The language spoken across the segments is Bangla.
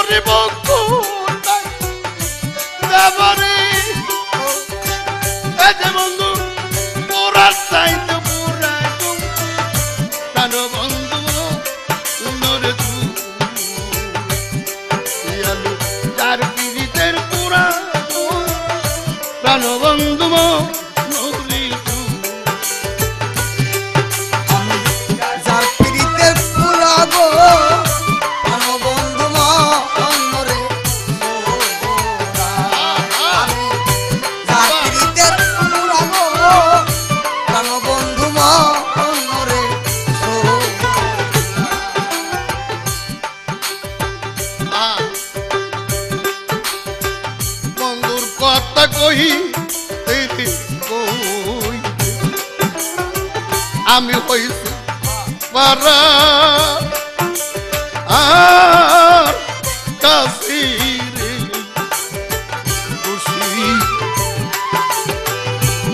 করিব কোথায় যাবারে এই যে বন্ধু পুরা চাইতে পুরা প্রাণ বন্ধু নরে তুই যার পীড়িতের পুরা প্রাণ বন্ধু আমি হইছি পারা আর কাশিরে খুশি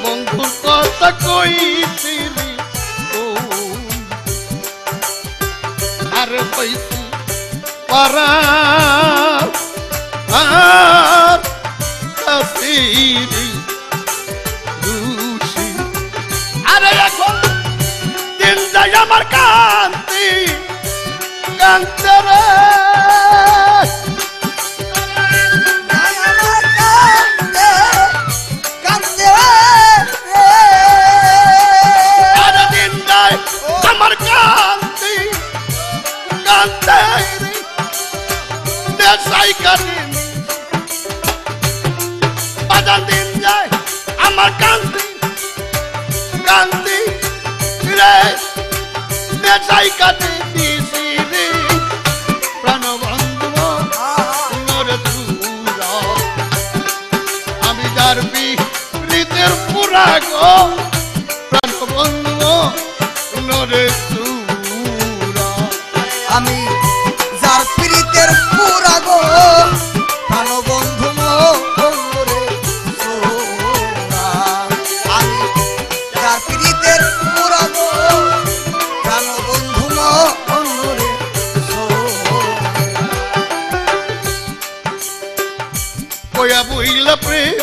বন্ধুর কথা কইছি আর হইছি পারা আর কাশিরে আমার কান্তি কান্তে রে দিন যায় আমার কান্তি কান্তে রে দেশাই কান্তি বাজান দিন যায় আমার কান্তি কান্তি রে দেশাই কাটে দিছি রে প্রাণ বন্ধু নরে তুরা আমি যার পীড়িতের পুরা গো প্রাণ বন্ধু নরে তুরা আমি যার পীড়িতের পুরা গো প্রাণ বন্ধু নরে তুরা আমি যার পীড়িতের পুরা গো কয়া বইলা প্রেম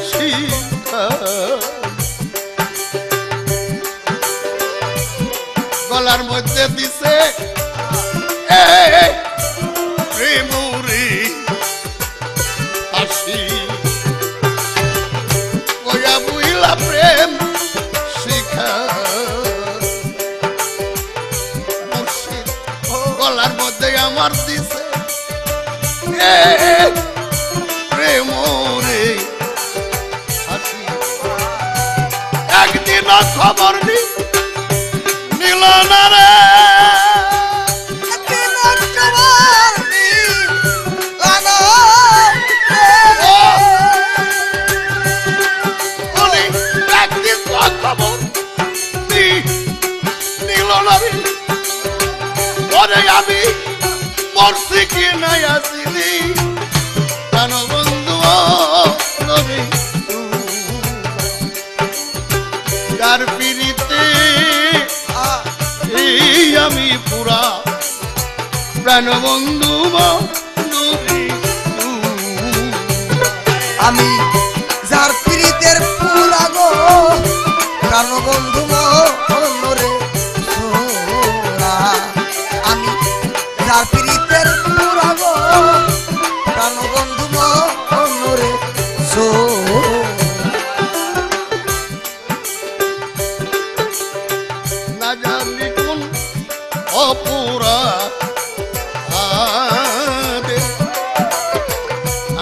শিখা গলার মধ্যে দিছে প্রেম রে হাসি কয়া বইলা প্রেম শিখা গলার মধ্যে আমার দিছে প্রেম রে হাসি একদিন খবর নিল না রে একদিন খবর নিল না রে ওরে আমি মরছি কি নাই আসিনি প্রাণ বন্ধু নরে যার পীড়িতে আমি পুরা প্রাণ বন্ধু নরে আমি যার পীড়িতের পুরা গো প্রাণ বন্ধু নরে আমি যার পীড়িতের পুরা গো প্রাণ বন্ধু নরে না জানি কোন অপুরা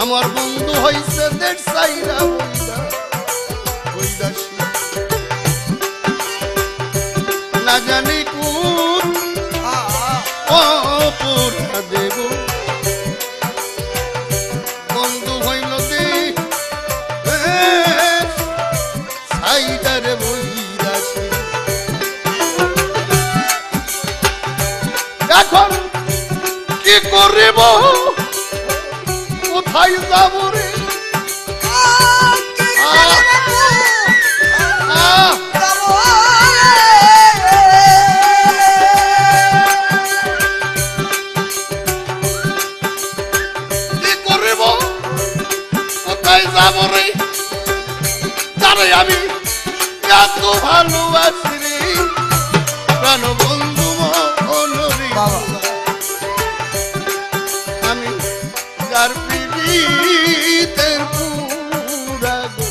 আমার বন্ধু হইছে দেড় সাইরা না জানি কোন অপুরা দেব বন্ধু হইল দে সাইডারে বইরাছি এখন কি করিব কোথায় যাব রে কোথায় যাব রে তারে আমি এত ভালোবাসি রে প্রাণ বন্ধু মনোরে বাবা আমি যার পীড়িতের পুরা গো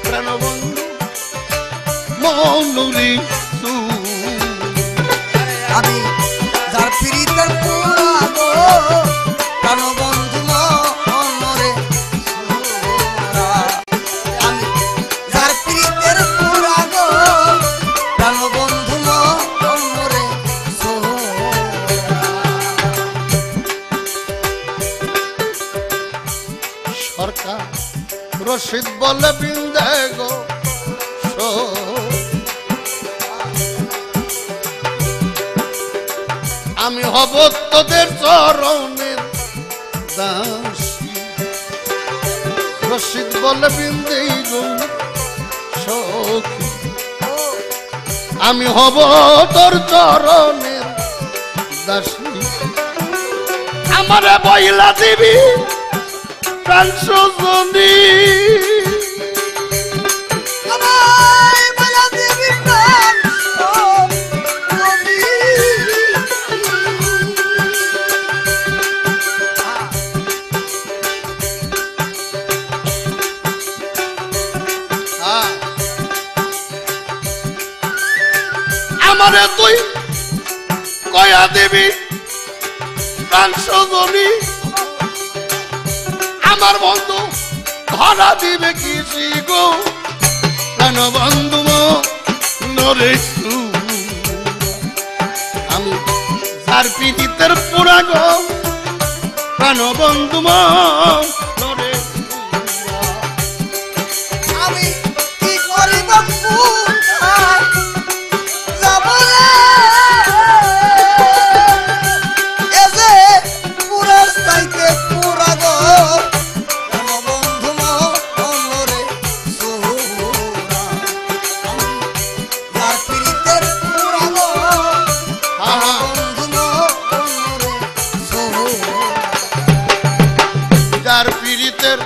প্রাণ বন্ধু মনোরে আমি যার প্রীতের পুরা গো প্রাণ বন্ধু মনোরে আমি যার প্রীতের পুরা গো প্রাণ বন্ধু মনোরে সরকার রশিদ বলে বিন্দে গো আমি হব তোদের চরণের দাসী রশিদ বলে বিন্দে গো সখী আমি হব তোর চরণের দাসী আমারে বইলা দিবি প্রাণ সজনী আমায় মায়া দেবী প্রাণ সজনী আমারে তুই কয়া দিবি প্রাণ সজনী আমার বন্ধু ধরা দিবে কি গো প্রাণ বন্ধু নরেশ আমি যার পীড়িতের পুরা গো প্রাণ বন্ধু নরেশ আমি কি করিব কোথায় যাব রে এ যে পুরা সাইতে পুরা গো প্রাণ বন্ধু মনোরে সোহরা আমি যার প্রীতের পুরা গো বন্ধু মনোরে সোহরা যার পীড়িতের